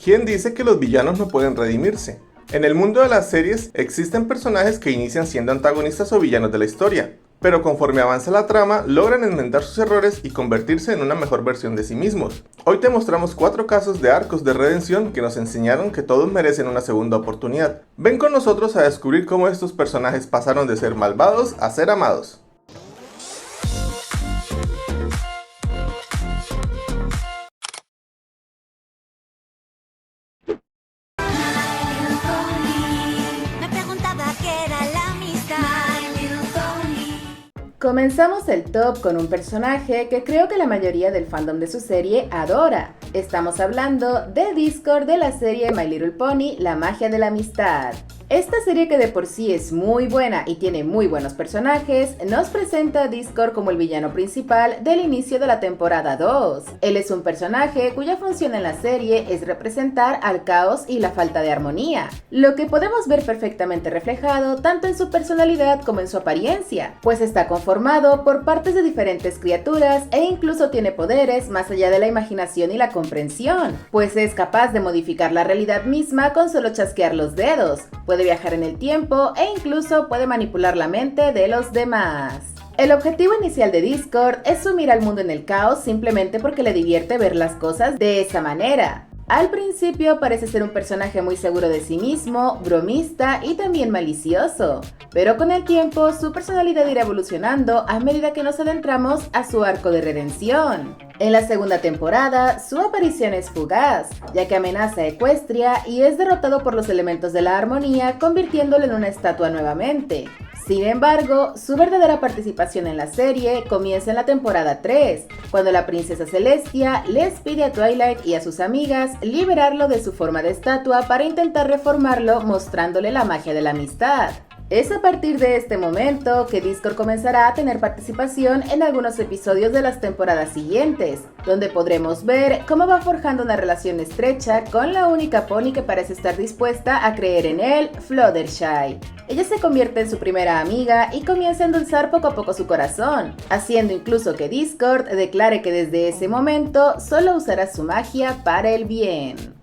¿Quién dice que los villanos no pueden redimirse? En el mundo de las series existen personajes que inician siendo antagonistas o villanos de la historia, pero conforme avanza la trama logran enmendar sus errores y convertirse en una mejor versión de sí mismos. Hoy te mostramos 4 casos de arcos de redención que nos enseñaron que todos merecen una segunda oportunidad. Ven con nosotros a descubrir cómo estos personajes pasaron de ser malvados a ser amados. Comenzamos el top con un personaje que creo que la mayoría del fandom de su serie adora. Estamos hablando de Discord de la serie My Little Pony, La magia de la amistad. Esta serie, que de por sí es muy buena y tiene muy buenos personajes, nos presenta a Discord como el villano principal del inicio de la temporada 2. Él es un personaje cuya función en la serie es representar al caos y la falta de armonía, lo que podemos ver perfectamente reflejado tanto en su personalidad como en su apariencia, pues está conformado por partes de diferentes criaturas e incluso tiene poderes más allá de la imaginación y la comprensión, pues es capaz de modificar la realidad misma con solo chasquear los dedos. Puede viajar en el tiempo e incluso puede manipular la mente de los demás. El objetivo inicial de Discord es sumir al mundo en el caos simplemente porque le divierte ver las cosas de esa manera. Al principio parece ser un personaje muy seguro de sí mismo, bromista y también malicioso, pero con el tiempo su personalidad irá evolucionando a medida que nos adentramos a su arco de redención. En la segunda temporada, su aparición es fugaz, ya que amenaza a Equestria y es derrotado por los elementos de la armonía, convirtiéndolo en una estatua nuevamente. Sin embargo, su verdadera participación en la serie comienza en la temporada 3, cuando la princesa Celestia les pide a Twilight y a sus amigas liberarlo de su forma de estatua para intentar reformarlo, mostrándole la magia de la amistad. Es a partir de este momento que Discord comenzará a tener participación en algunos episodios de las temporadas siguientes, donde podremos ver cómo va forjando una relación estrecha con la única pony que parece estar dispuesta a creer en él, Fluttershy. Ella se convierte en su primera amiga y comienza a endulzar poco a poco su corazón, haciendo incluso que Discord declare que desde ese momento solo usará su magia para el bien.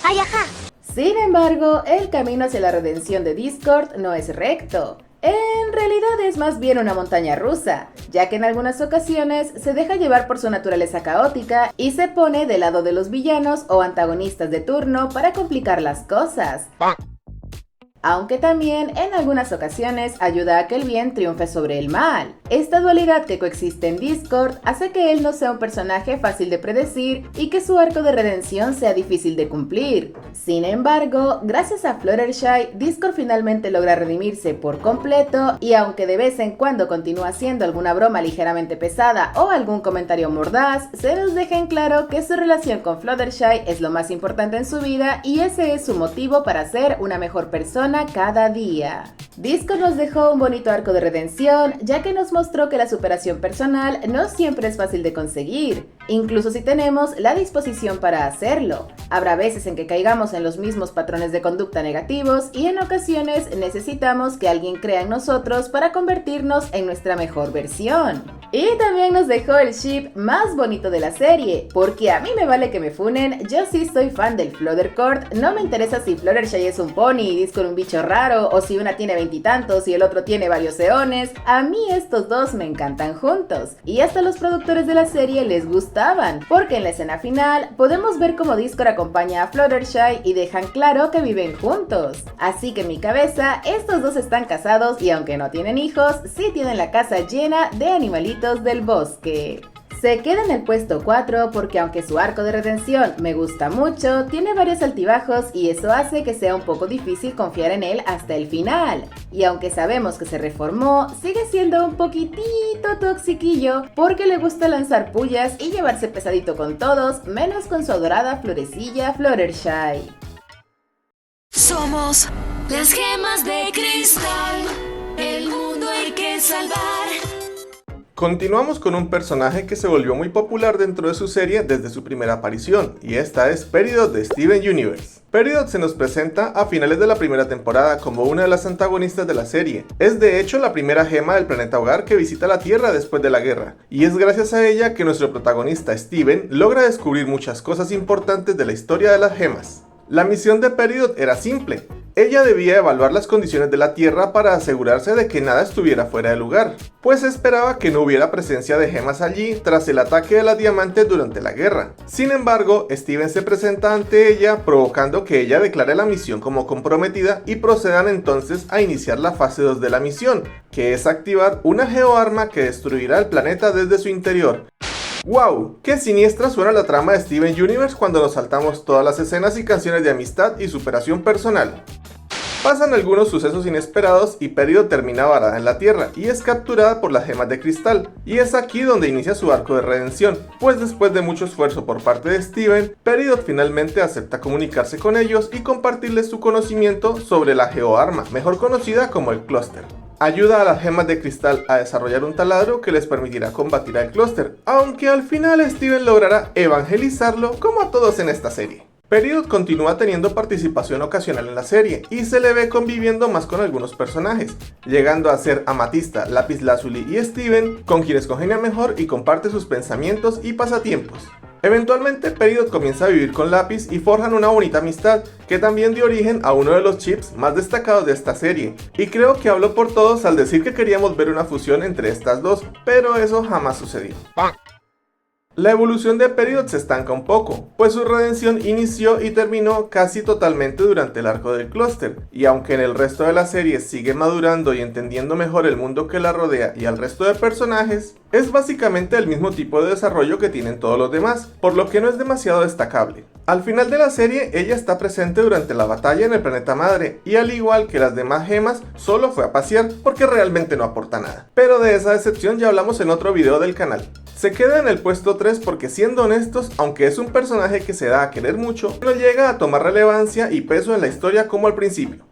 ¡Ay, ajá! Sin embargo, el camino hacia la redención de Discord no es recto. En realidad es más bien una montaña rusa, ya que en algunas ocasiones se deja llevar por su naturaleza caótica y se pone del lado de los villanos o antagonistas de turno para complicar las cosas. Aunque también en algunas ocasiones ayuda a que el bien triunfe sobre el mal. Esta dualidad que coexiste en Discord hace que él no sea un personaje fácil de predecir y que su arco de redención sea difícil de cumplir. Sin embargo, gracias a Fluttershy, Discord finalmente logra redimirse por completo, y aunque de vez en cuando continúa haciendo alguna broma ligeramente pesada o algún comentario mordaz, se nos deja en claro que su relación con Fluttershy es lo más importante en su vida y ese es su motivo para ser una mejor persona cada día. Discord nos dejó un bonito arco de redención, ya que nos mostró que la superación personal no siempre es fácil de conseguir, incluso si tenemos la disposición para hacerlo. Habrá veces en que caigamos en los mismos patrones de conducta negativos y en ocasiones necesitamos que alguien crea en nosotros para convertirnos en nuestra mejor versión. Y también nos dejó el ship más bonito de la serie, porque a mí me vale que me funen, yo sí soy fan del Fluttercourt, no me interesa si Fluttershy es un pony y Discord un bicho raro, o si una tiene veintitantos y el otro tiene varios eones. A mí estos dos me encantan juntos, y hasta los productores de la serie les gustaban, porque en la escena final podemos ver cómo Discord acompaña a Fluttershy y dejan claro que viven juntos. Así que en mi cabeza, estos dos están casados y aunque no tienen hijos, sí tienen la casa llena de animalitos del bosque. Se queda en el puesto 4 porque aunque su arco de redención me gusta mucho, tiene varios altibajos y eso hace que sea un poco difícil confiar en él hasta el final. Y aunque sabemos que se reformó, sigue siendo un poquitito toxiquillo porque le gusta lanzar pullas y llevarse pesadito con todos, menos con su adorada florecilla Fluttershy. Somos las gemas de cristal, el mundo hay que salvar. Continuamos con un personaje que se volvió muy popular dentro de su serie desde su primera aparición, y esta es Peridot de Steven Universe. Peridot se nos presenta a finales de la primera temporada como una de las antagonistas de la serie. Es de hecho la primera gema del planeta hogar que visita la Tierra después de la guerra, y es gracias a ella que nuestro protagonista Steven logra descubrir muchas cosas importantes de la historia de las gemas. La misión de Peridot era simple. Ella debía evaluar las condiciones de la Tierra para asegurarse de que nada estuviera fuera de lugar, pues esperaba que no hubiera presencia de gemas allí tras el ataque de las diamantes durante la guerra. Sin embargo, Steven se presenta ante ella provocando que ella declare la misión como comprometida y procedan entonces a iniciar la fase 2 de la misión, que es activar una geoarma que destruirá el planeta desde su interior. ¡Wow! ¡Qué siniestra suena la trama de Steven Universe cuando nos saltamos todas las escenas y canciones de amistad y superación personal! Pasan algunos sucesos inesperados y Peridot termina varada en la Tierra y es capturada por las gemas de cristal, y es aquí donde inicia su arco de redención, pues después de mucho esfuerzo por parte de Steven, Peridot finalmente acepta comunicarse con ellos y compartirles su conocimiento sobre la geoarma, mejor conocida como el Clúster. Ayuda a las gemas de cristal a desarrollar un taladro que les permitirá combatir al Clúster, aunque al final Steven logrará evangelizarlo como a todos en esta serie. Peridot continúa teniendo participación ocasional en la serie y se le ve conviviendo más con algunos personajes, llegando a ser Amatista, Lapislázuli y Steven, con quienes congenia mejor y comparte sus pensamientos y pasatiempos. Eventualmente Peridot comienza a vivir con Lapis y forjan una bonita amistad que también dio origen a uno de los chips más destacados de esta serie, y creo que hablo por todos al decir que queríamos ver una fusión entre estas dos, pero eso jamás sucedió. La evolución de Peridot se estanca un poco, pues su redención inició y terminó casi totalmente durante el arco del Clúster, y aunque en el resto de la serie sigue madurando y entendiendo mejor el mundo que la rodea y al resto de personajes, es básicamente el mismo tipo de desarrollo que tienen todos los demás, por lo que no es demasiado destacable. Al final de la serie, ella está presente durante la batalla en el planeta madre, y al igual que las demás gemas, solo fue a pasear porque realmente no aporta nada. Pero de esa decepción ya hablamos en otro video del canal. Se queda en el puesto 3 porque, siendo honestos, aunque es un personaje que se da a querer mucho, no llega a tomar relevancia y peso en la historia como al principio.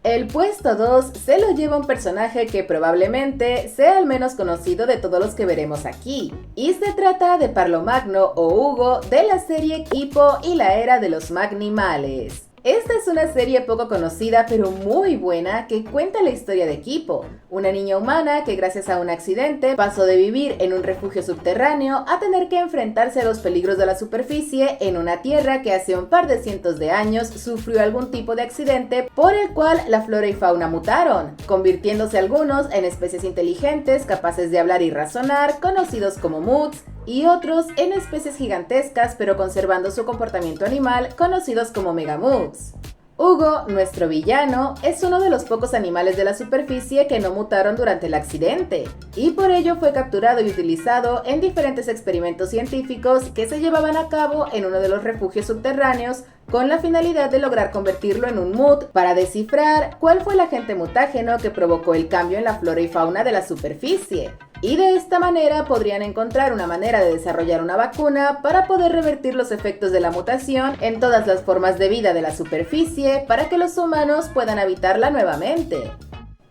El puesto 2 se lo lleva un personaje que probablemente sea el menos conocido de todos los que veremos aquí, y se trata de Parlo Magno o Hugo de la serie Equipo y la Era de los Magnimales. Esta es una serie poco conocida pero muy buena que cuenta la historia de Equipo, una niña humana que gracias a un accidente pasó de vivir en un refugio subterráneo a tener que enfrentarse a los peligros de la superficie en una tierra que hace un par de cientos de años sufrió algún tipo de accidente por el cual la flora y fauna mutaron, convirtiéndose algunos en especies inteligentes capaces de hablar y razonar, conocidos como Moods, y otros en especies gigantescas pero conservando su comportamiento animal, conocidos como Megamoods. Hugo, nuestro villano, es uno de los pocos animales de la superficie que no mutaron durante el accidente, y por ello fue capturado y utilizado en diferentes experimentos científicos que se llevaban a cabo en uno de los refugios subterráneos con la finalidad de lograr convertirlo en un mood para descifrar cuál fue el agente mutágeno que provocó el cambio en la flora y fauna de la superficie. Y de esta manera podrían encontrar una manera de desarrollar una vacuna para poder revertir los efectos de la mutación en todas las formas de vida de la superficie para que los humanos puedan habitarla nuevamente.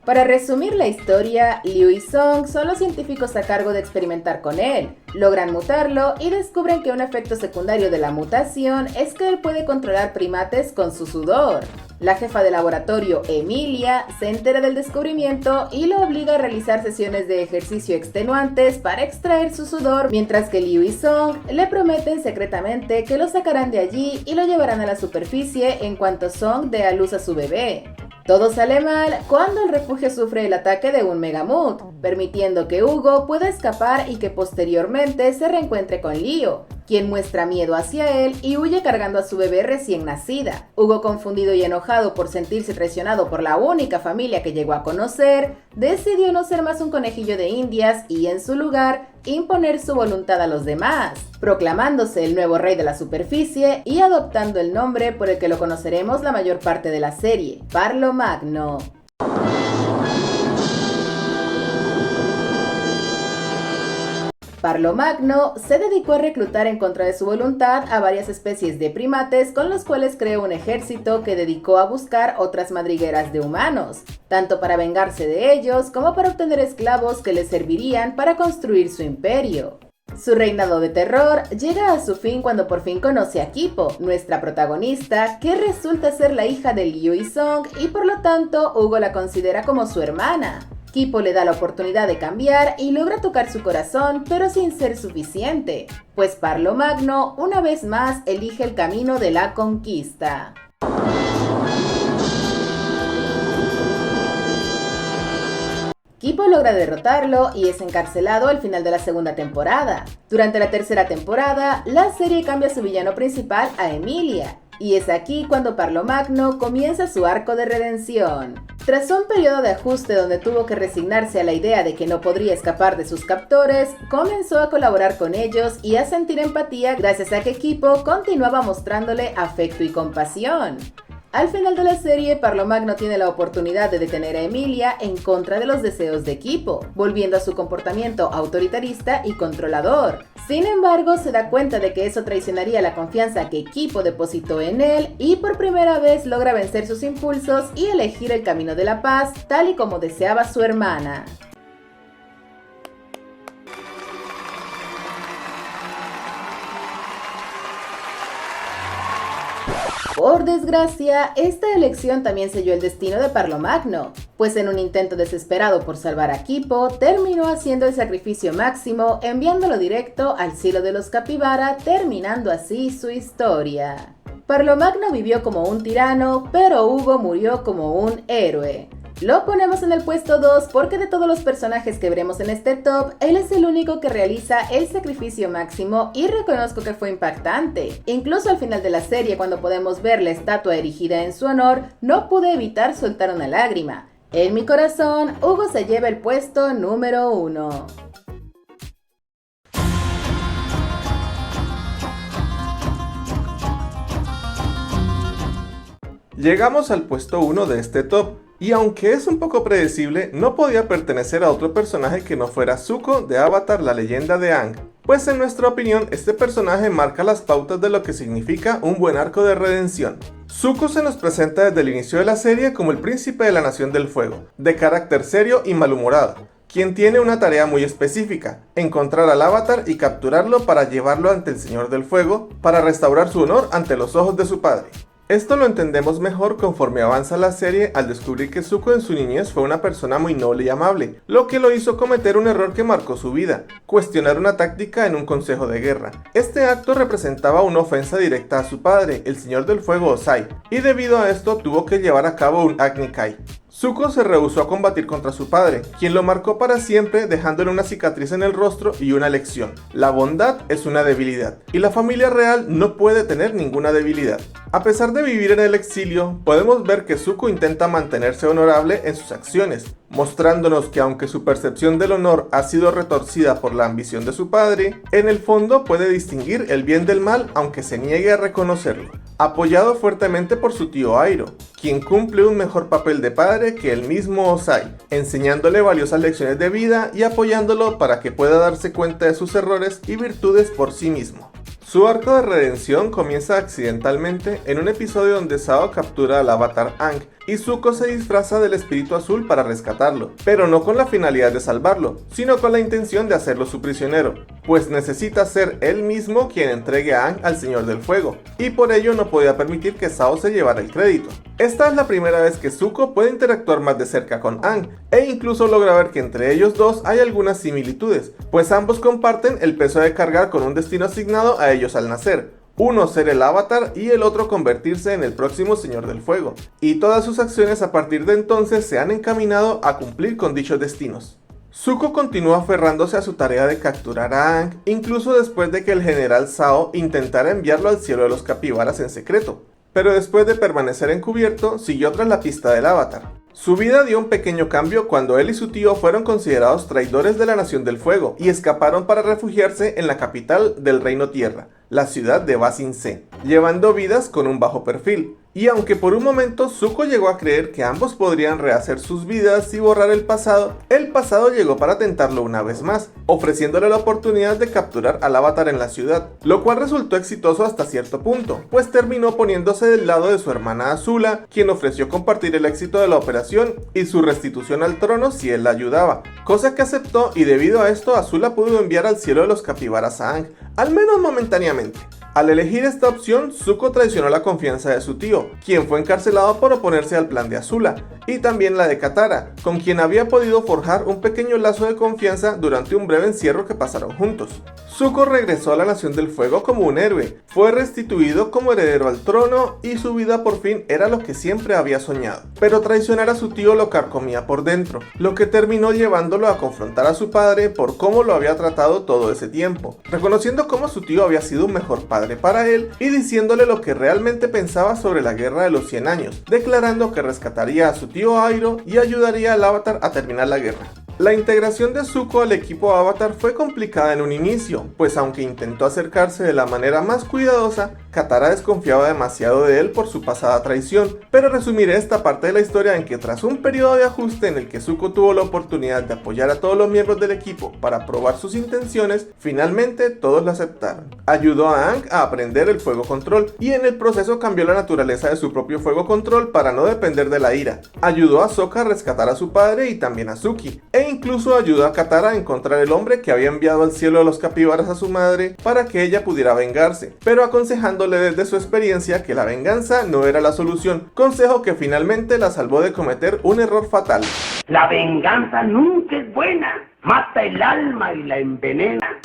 Para resumir la historia, Liu y Song son los científicos a cargo de experimentar con él, logran mutarlo y descubren que un efecto secundario de la mutación es que él puede controlar primates con su sudor. La jefa de laboratorio, Emilia, se entera del descubrimiento y lo obliga a realizar sesiones de ejercicio extenuantes para extraer su sudor, mientras que Liu y Song le prometen secretamente que lo sacarán de allí y lo llevarán a la superficie en cuanto Song dé a luz a su bebé. Todo sale mal cuando el refugio sufre el ataque de un Megamood, permitiendo que Hugo pueda escapar y que posteriormente se reencuentre con Liu, quien muestra miedo hacia él y huye cargando a su bebé recién nacida. Hugo, confundido y enojado por sentirse traicionado por la única familia que llegó a conocer, decidió no ser más un conejillo de indias y en su lugar imponer su voluntad a los demás, proclamándose el nuevo rey de la superficie y adoptando el nombre por el que lo conoceremos la mayor parte de la serie, Parlo Magno. Parlo Magno se dedicó a reclutar en contra de su voluntad a varias especies de primates con los cuales creó un ejército que dedicó a buscar otras madrigueras de humanos, tanto para vengarse de ellos como para obtener esclavos que les servirían para construir su imperio. Su reinado de terror llega a su fin cuando por fin conoce a Kipo, nuestra protagonista, que resulta ser la hija de Liu Yizong y por lo tanto Hugo la considera como su hermana. Kipo le da la oportunidad de cambiar y logra tocar su corazón, pero sin ser suficiente, pues Parlo Magno una vez más elige el camino de la conquista. Kipo logra derrotarlo y es encarcelado al final de la segunda temporada. Durante la tercera temporada, la serie cambia su villano principal a Emilia, y es aquí cuando Parlo Magno comienza su arco de redención. Tras un periodo de ajuste donde tuvo que resignarse a la idea de que no podría escapar de sus captores, comenzó a colaborar con ellos y a sentir empatía gracias a que Kipo continuaba mostrándole afecto y compasión. Al final de la serie, Parlo Magno tiene la oportunidad de detener a Emilia en contra de los deseos de Kipo, volviendo a su comportamiento autoritarista y controlador. Sin embargo, se da cuenta de que eso traicionaría la confianza que Kipo depositó en él y por primera vez logra vencer sus impulsos y elegir el camino de la paz, tal y como deseaba su hermana. Por desgracia, esta elección también selló el destino de Parlo Magno, pues en un intento desesperado por salvar a Kipo, terminó haciendo el sacrificio máximo, enviándolo directo al Silo de los Capibara, terminando así su historia. Parlo Magno vivió como un tirano, pero Hugo murió como un héroe. Lo ponemos en el puesto 2 porque de todos los personajes que veremos en este top, él es el único que realiza el sacrificio máximo y reconozco que fue impactante. Incluso al final de la serie, cuando podemos ver la estatua erigida en su honor, no pude evitar soltar una lágrima. En mi corazón, Hugo se lleva el puesto número 1. Llegamos al puesto 1 de este top, y aunque es un poco predecible, no podía pertenecer a otro personaje que no fuera Zuko de Avatar: La leyenda de Aang, pues en nuestra opinión este personaje marca las pautas de lo que significa un buen arco de redención. Zuko se nos presenta desde el inicio de la serie como el príncipe de la Nación del Fuego, de carácter serio y malhumorado, quien tiene una tarea muy específica: encontrar al Avatar y capturarlo para llevarlo ante el Señor del Fuego, para restaurar su honor ante los ojos de su padre. Esto lo entendemos mejor conforme avanza la serie al descubrir que Zuko en su niñez fue una persona muy noble y amable, lo que lo hizo cometer un error que marcó su vida: cuestionar una táctica en un consejo de guerra. Este acto representaba una ofensa directa a su padre, el Señor del Fuego Ozai, y debido a esto tuvo que llevar a cabo un Agni Kai. Zuko se rehusó a combatir contra su padre, quien lo marcó para siempre, dejándole una cicatriz en el rostro y una lección: la bondad es una debilidad, y la familia real no puede tener ninguna debilidad. A pesar de vivir en el exilio, podemos ver que Zuko intenta mantenerse honorable en sus acciones, mostrándonos que aunque su percepción del honor ha sido retorcida por la ambición de su padre, en el fondo puede distinguir el bien del mal aunque se niegue a reconocerlo. Apoyado fuertemente por su tío Airo, quien cumple un mejor papel de padre que el mismo Ozai, enseñándole valiosas lecciones de vida y apoyándolo para que pueda darse cuenta de sus errores y virtudes por sí mismo. Su arco de redención comienza accidentalmente en un episodio donde Sao captura al Avatar Aang y Zuko se disfraza del espíritu azul para rescatarlo, pero no con la finalidad de salvarlo, sino con la intención de hacerlo su prisionero, pues necesita ser él mismo quien entregue a Aang al Señor del Fuego, y por ello no podía permitir que Sao se llevara el crédito. Esta es la primera vez que Zuko puede interactuar más de cerca con Aang, e incluso logra ver que entre ellos dos hay algunas similitudes, pues ambos comparten el peso de cargar con un destino asignado a ellos al nacer. Uno ser el Avatar y el otro convertirse en el próximo Señor del Fuego, y todas sus acciones a partir de entonces se han encaminado a cumplir con dichos destinos. Zuko continúa aferrándose a su tarea de capturar a Aang, incluso después de que el general Sao intentara enviarlo al cielo de los capibaras en secreto, pero después de permanecer encubierto, siguió tras la pista del Avatar. Su vida dio un pequeño cambio cuando él y su tío fueron considerados traidores de la Nación del Fuego y escaparon para refugiarse en la capital del Reino Tierra, la ciudad de Ba Sing Se, llevando vidas con un bajo perfil. Y aunque por un momento Zuko llegó a creer que ambos podrían rehacer sus vidas y borrar el pasado llegó para tentarlo una vez más, ofreciéndole la oportunidad de capturar al avatar en la ciudad, lo cual resultó exitoso hasta cierto punto, pues terminó poniéndose del lado de su hermana Azula, quien ofreció compartir el éxito de la operación y su restitución al trono si él la ayudaba, cosa que aceptó, y debido a esto Azula pudo enviar al cielo de los capibaras a Aang, al menos momentáneamente. Al elegir esta opción, Zuko traicionó la confianza de su tío, quien fue encarcelado por oponerse al plan de Azula, y también la de Katara, con quien había podido forjar un pequeño lazo de confianza durante un breve encierro que pasaron juntos. Zuko regresó a la Nación del Fuego como un héroe, fue restituido como heredero al trono y su vida por fin era lo que siempre había soñado. Pero traicionar a su tío lo carcomía por dentro, lo que terminó llevándolo a confrontar a su padre por cómo lo había tratado todo ese tiempo, reconociendo cómo su tío había sido un mejor padre para él y diciéndole lo que realmente pensaba sobre la Guerra de los 100 años, declarando que rescataría a su tío Iroh y ayudaría al Avatar a terminar la guerra. La integración de Zuko al equipo Avatar fue complicada en un inicio, pues aunque intentó acercarse de la manera más cuidadosa, Katara desconfiaba demasiado de él por su pasada traición, pero resumiré esta parte de la historia en que tras un periodo de ajuste en el que Zuko tuvo la oportunidad de apoyar a todos los miembros del equipo para probar sus intenciones, finalmente todos lo aceptaron. Ayudó a Aang a aprender el fuego control y en el proceso cambió la naturaleza de su propio fuego control para no depender de la ira. Ayudó a Sokka a rescatar a su padre y también a Suki, e incluso ayudó a Katara a encontrar el hombre que había enviado al cielo de los capibaras a su madre para que ella pudiera vengarse, pero aconsejándole desde su experiencia que la venganza no era la solución, consejo que finalmente la salvó de cometer un error fatal. La venganza nunca es buena, mata el alma y la envenena.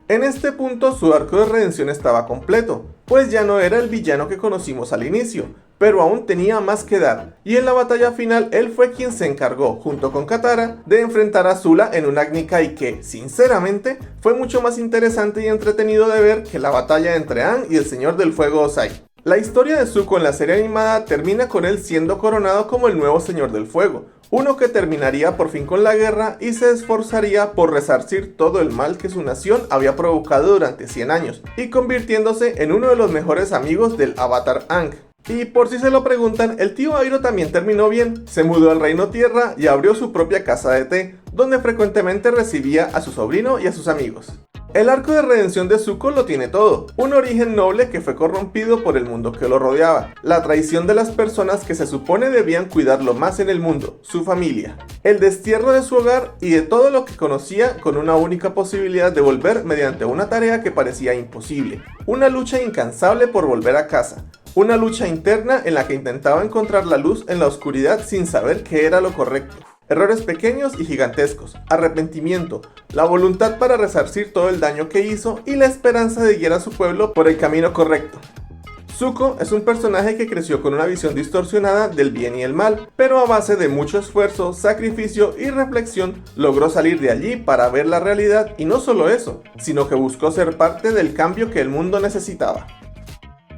En este punto su arco de redención estaba completo, pues ya no era el villano que conocimos al inicio, pero aún tenía más que dar, y en la batalla final él fue quien se encargó, junto con Katara, de enfrentar a Azula en un Agni Kai que, sinceramente, fue mucho más interesante y entretenido de ver que la batalla entre Aang y el Señor del Fuego Ozai. La historia de Zuko en la serie animada termina con él siendo coronado como el nuevo Señor del Fuego, uno que terminaría por fin con la guerra y se esforzaría por resarcir todo el mal que su nación había provocado durante 100 años, y convirtiéndose en uno de los mejores amigos del Avatar Aang. Y por si se lo preguntan, el tío Iroh también terminó bien, se mudó al Reino Tierra y abrió su propia casa de té, donde frecuentemente recibía a su sobrino y a sus amigos. El arco de redención de Zuko lo tiene todo, un origen noble que fue corrompido por el mundo que lo rodeaba, la traición de las personas que se supone debían cuidarlo más en el mundo, su familia, el destierro de su hogar y de todo lo que conocía con una única posibilidad de volver mediante una tarea que parecía imposible, una lucha incansable por volver a casa. Una lucha interna en la que intentaba encontrar la luz en la oscuridad sin saber qué era lo correcto. Errores pequeños y gigantescos, arrepentimiento, la voluntad para resarcir todo el daño que hizo y la esperanza de guiar a su pueblo por el camino correcto. Zuko es un personaje que creció con una visión distorsionada del bien y el mal, pero a base de mucho esfuerzo, sacrificio y reflexión logró salir de allí para ver la realidad y no solo eso, sino que buscó ser parte del cambio que el mundo necesitaba.